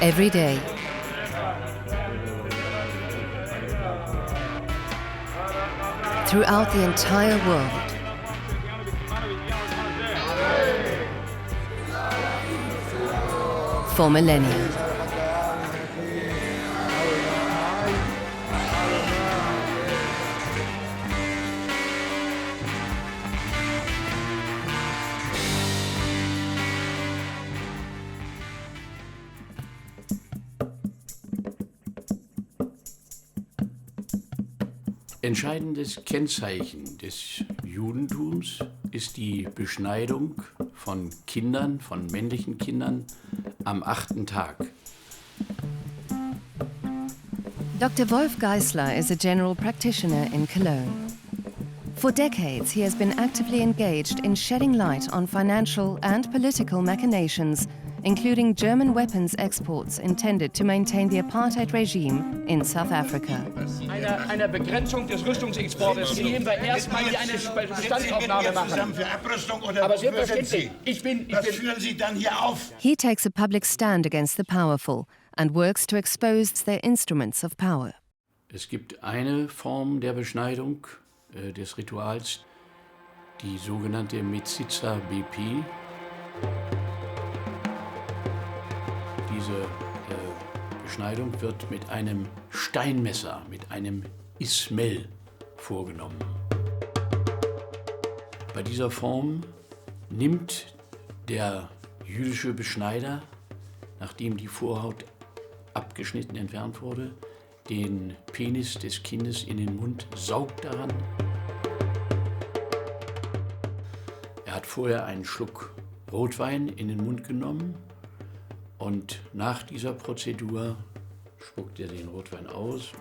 Every day, throughout the entire world, for millennia. Entscheidendes Kennzeichen des Judentums ist die Beschneidung von Kindern, von männlichen Kindern, am 8. Tag. Dr. Wolf Geisler is a general practitioner in Cologne. For decades, he has been actively engaged in shedding light on financial and political machinations, including German weapons exports intended to maintain the apartheid regime in South Africa. Einer Begrenzung des Rüstungsexportes sehen wir erstmal hier eine Bestandsaufnahme machen. Aber selbstverständlich, was führen Sie dann hier auf? He takes a public stand against the powerful and works to expose their instruments of power. Es gibt eine Form der Beschneidung des Rituals, die sogenannte Metzitza BP. Diese Beschneidung wird mit einem Steinmesser, mit einem Ismel vorgenommen. Bei dieser Form nimmt der jüdische Beschneider, nachdem die Vorhaut abgeschnitten entfernt wurde, den Penis des Kindes in den Mund, saugt daran. Er hat vorher einen Schluck Rotwein in den Mund genommen und nach dieser Prozedur spuckt er den Rotwein aus.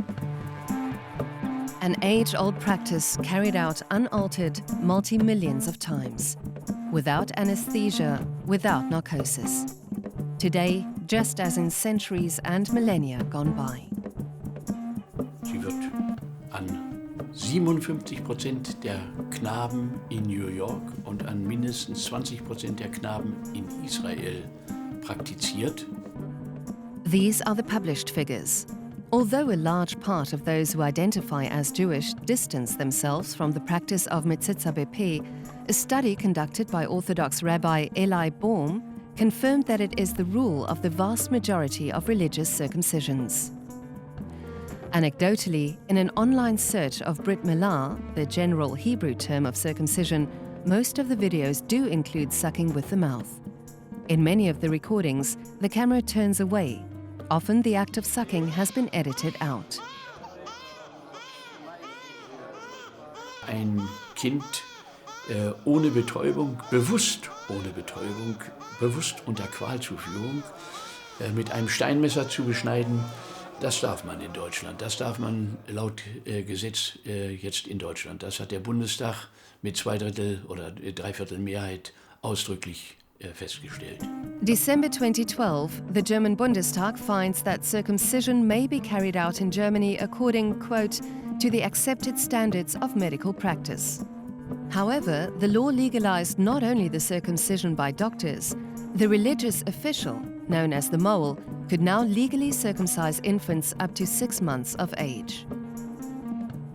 An age-old practice carried out unaltered multi-millions of times, without anesthesia, without narcosis. Today, just as in centuries and millennia gone by. Sie wird an 57% der Knaben in New York und an mindestens 20% der Knaben in Israel praktiziert. These are the published figures. Although a large part of those who identify as Jewish distance themselves from the practice of Metzitza BP, a study conducted by Orthodox Rabbi Eli Baum confirmed that it is the rule of the vast majority of religious circumcisions. Anecdotally, in an online search of Brit Milah, the general Hebrew term of circumcision, most of the videos do include sucking with the mouth. In many of the recordings, the camera turns away. Often the act of sucking has been edited out. Ein Kind ohne Betäubung, bewusst ohne Betäubung, bewusst unter Qualzuführung, mit einem Steinmesser zu beschneiden, das darf man in Deutschland. Das darf man laut Gesetz jetzt in Deutschland. Das hat der Bundestag mit 2/3 oder 3/4 Mehrheit ausdrücklich festgestellt. December 2012, the German Bundestag finds that circumcision may be carried out in Germany according, quote, to the accepted standards of medical practice. However, the law legalized not only the circumcision by doctors, the religious official, known as the mole, could now legally circumcise infants up to 6 months of age.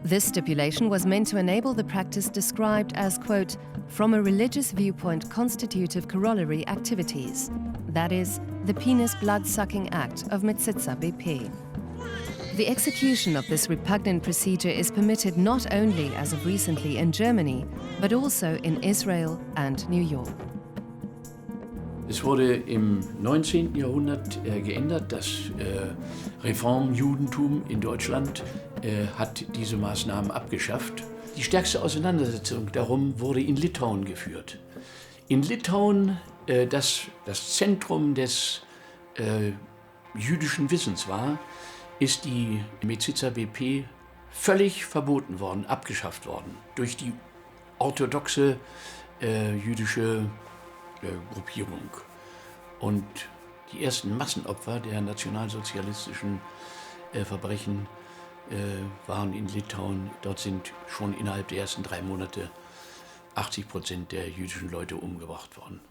This stipulation was meant to enable the practice described as, quote, from a religious viewpoint constitutive corollary activities, that is, the penis blood-sucking act of Metzitza BP. The execution of this repugnant procedure is permitted not only as of recently in Germany, but also in Israel and New York. Es wurde im 19. Jahrhundert geändert. Das Reformjudentum in Deutschland hat diese Maßnahmen abgeschafft. Die stärkste Auseinandersetzung darum wurde in Litauen geführt. In Litauen, das Zentrum des jüdischen Wissens war, ist die Metzitza BP völlig verboten worden, abgeschafft worden durch die orthodoxe jüdische Gruppierung. Und Die ersten Massenopfer der nationalsozialistischen Verbrechen waren in Litauen. Dort sind schon innerhalb der ersten 3 Monate 80% der jüdischen Leute umgebracht worden.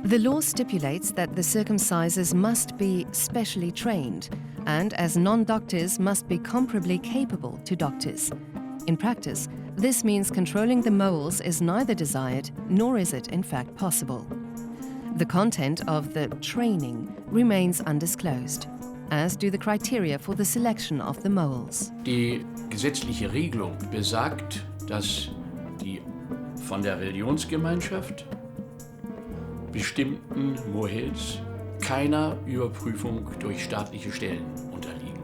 The law stipulates that the circumcisers must be specially trained and, as non-doctors, must be comparably capable to doctors. In practice, this means controlling the moles is neither desired nor is it in fact possible. The content of the training remains undisclosed, as do the criteria for the selection of the moles. Die gesetzliche Regelung besagt, dass die von der Religionsgemeinschaft bestimmten Mohels keiner Überprüfung durch staatliche Stellen unterliegen.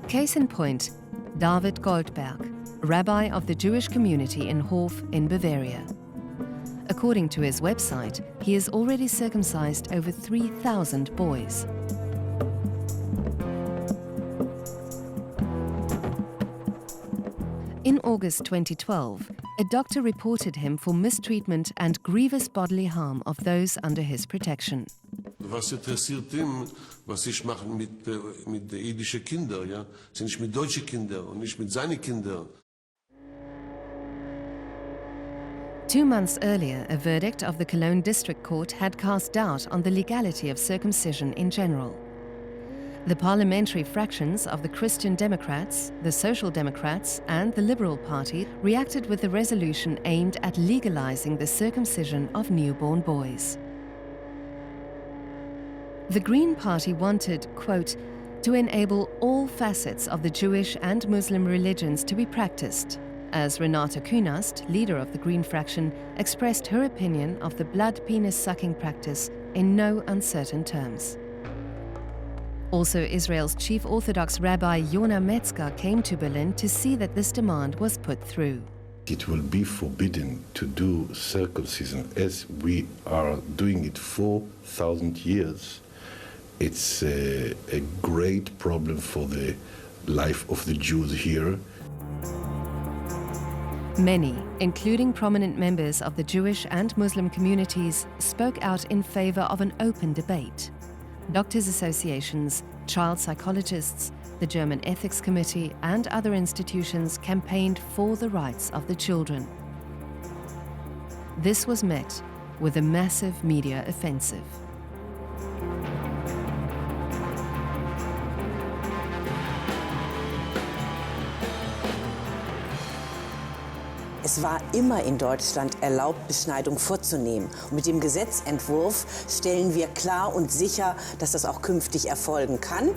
Case in point, David Goldberg, rabbi of the Jewish community in Hof in Bavaria. According to his website, he has already circumcised over 3,000 boys. In August 2012, a doctor reported him for mistreatment and grievous bodily harm of those under his protection. Was interessiert ihn, was ich mache mit jüdischen Kindern, ja? Sind nicht mit deutschen Kindern und nicht mit seinen Kindern. 2 months earlier, a verdict of the Cologne District Court had cast doubt on the legality of circumcision in general. The parliamentary fractions of the Christian Democrats, the Social Democrats and the Liberal Party reacted with a resolution aimed at legalizing the circumcision of newborn boys. The Green Party wanted, quote, to enable all facets of the Jewish and Muslim religions to be practiced, as Renate Künast, leader of the Green fraction, expressed her opinion of the blood penis sucking practice in no uncertain terms. Also, Israel's chief Orthodox Rabbi Yonah Metzger came to Berlin to see that this demand was put through. It will be forbidden to do circumcision as we are doing it 4,000 years. It's a great problem for the life of the Jews here. Many, including prominent members of the Jewish and Muslim communities, spoke out in favor of an open debate. Doctors' associations, child psychologists, the German Ethics Committee and other institutions campaigned for the rights of the children. This was met with a massive media offensive. Es war immer in Deutschland erlaubt, Beschneidung vorzunehmen. Und mit dem Gesetzentwurf stellen wir klar und sicher, dass das auch künftig erfolgen kann.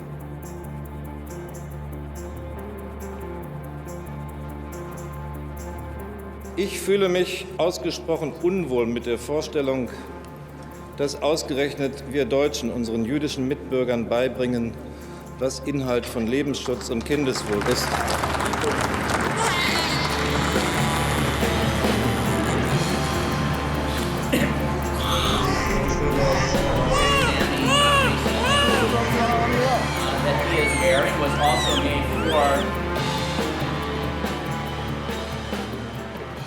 Ich fühle mich ausgesprochen unwohl mit der Vorstellung, dass ausgerechnet wir Deutschen unseren jüdischen Mitbürgern beibringen, was Inhalt von Lebensschutz und Kindeswohl ist.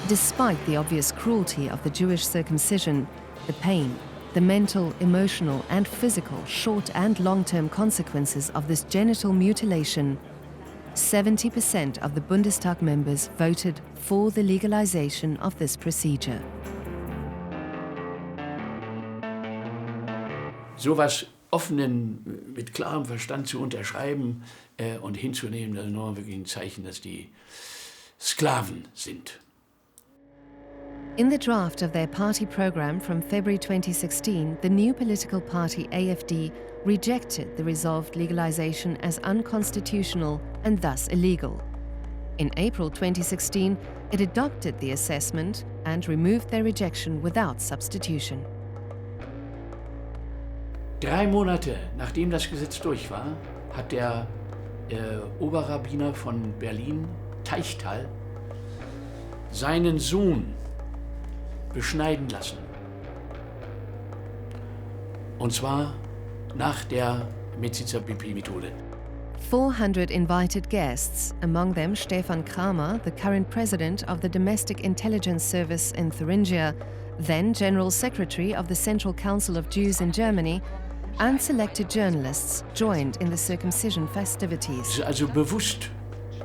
Despite the obvious cruelty of the Jewish circumcision, the pain, the mental, emotional and physical short and long-term consequences of this genital mutilation, 70% of the Bundestag members voted for the legalization of this procedure. Sowas offenen, mit klarem Verstand zu unterschreiben und hinzunehmen, das ist nur wirklich ein Zeichen, dass die Sklaven sind. In the draft of their party program from February 2016, the new political party AfD rejected the resolved legalization as unconstitutional and thus illegal. In April 2016, it adopted the assessment and removed their rejection without substitution. 3 Monate nachdem das Gesetz durch war, hat der Oberrabbiner von Berlin, Teil, seinen Sohn beschneiden lassen. Und zwar nach der Metzitza-BP-Methode. 400 invited guests, among them Stefan Kramer, the current president of the Domestic Intelligence Service in Thuringia, then General Secretary of the Central Council of Jews in Germany, and selected journalists joined in the circumcision festivities. Es ist also bewusst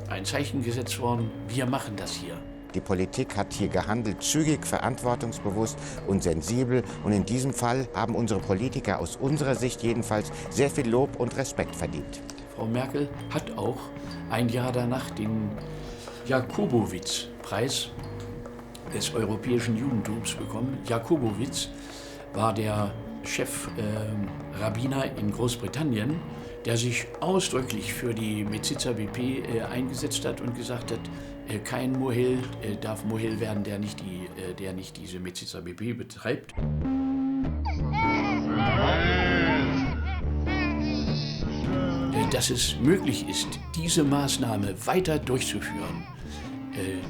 ein Zeichen gesetzt worden, wir machen das hier. Die Politik hat hier gehandelt, zügig, verantwortungsbewusst und sensibel. Und in diesem Fall haben unsere Politiker aus unserer Sicht jedenfalls sehr viel Lob und Respekt verdient. Frau Merkel hat auch ein Jahr danach den Jakobowitz-Preis des europäischen Judentums bekommen. Jakobowitz war der Chef-Rabbiner in Großbritannien, der sich ausdrücklich für die Metzitza BP eingesetzt hat und gesagt hat, kein Mohel darf Mohel werden, der nicht diese Metzitza BP betreibt. Dass es möglich ist, diese Maßnahme weiter durchzuführen,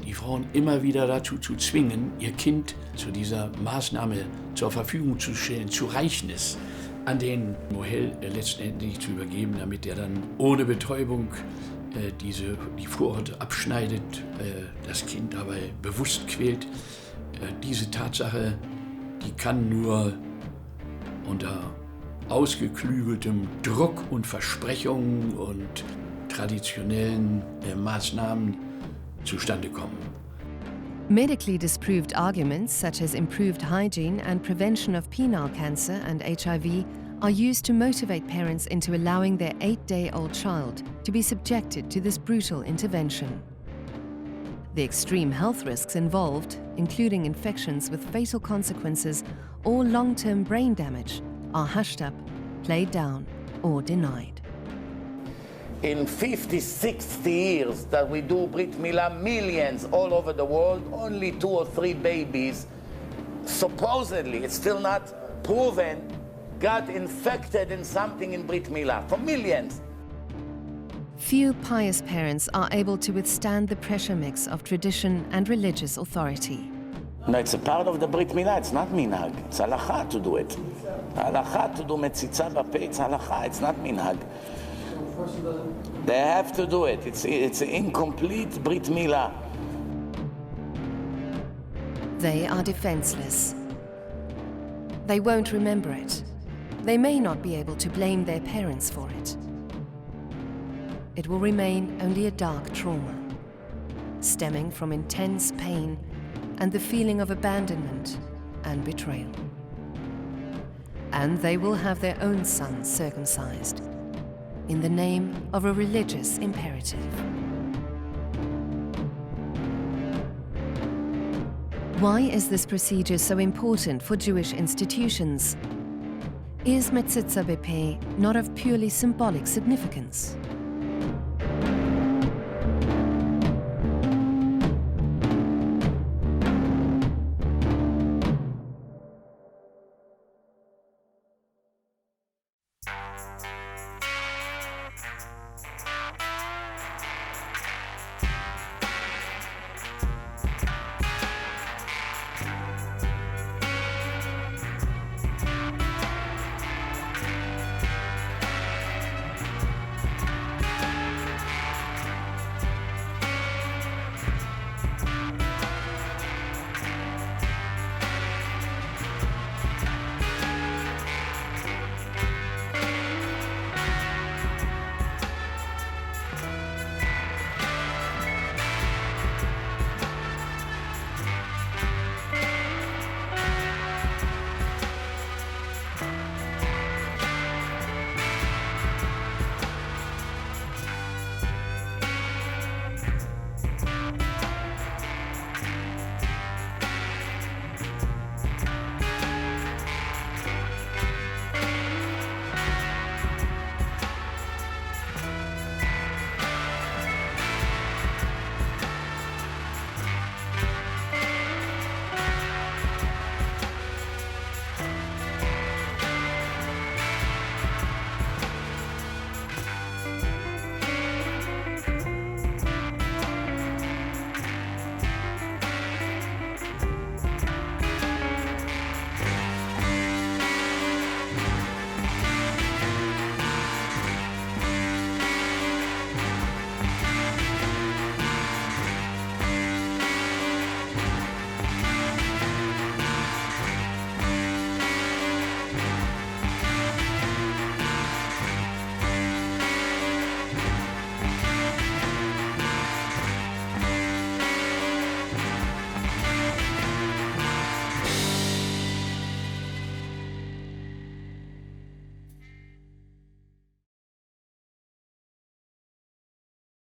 die Frauen immer wieder dazu zu zwingen, ihr Kind zu dieser Maßnahme zur Verfügung zu stellen, zu Reichnis an den Mohel letztendlich zu übergeben, damit er dann ohne Betäubung die Vorhaut abschneidet, das Kind dabei bewusst quält. Diese Tatsache, die kann nur unter ausgeklügeltem Druck und Versprechungen und traditionellen Maßnahmen zustande kommen. Medically disproved arguments such as improved hygiene and prevention of penile cancer and HIV are used to motivate parents into allowing their 8-day-old child to be subjected to this brutal intervention. The extreme health risks involved, including infections with fatal consequences or long-term brain damage, are hushed up, played down, or denied. In 50, 60 years that we do Brit Milah, millions all over the world, only 2 or 3 babies, supposedly, it's still not proven, got infected in something in Brit Milah, for millions. Few pious parents are able to withstand the pressure mix of tradition and religious authority. No, it's a part of the Brit Milah, it's not minhag. It's halacha to do it. Halacha to do metzitza b'peh, it's halacha, it's not minhag. They have to do it. It's an incomplete Brit Milah. They are defenseless. They won't remember it. They may not be able to blame their parents for it. It will remain only a dark trauma, stemming from intense pain and the feeling of abandonment and betrayal. And they will have their own sons circumcised in the name of a religious imperative. Why is this procedure so important for Jewish institutions? Is Metzitza b'peh not of purely symbolic significance?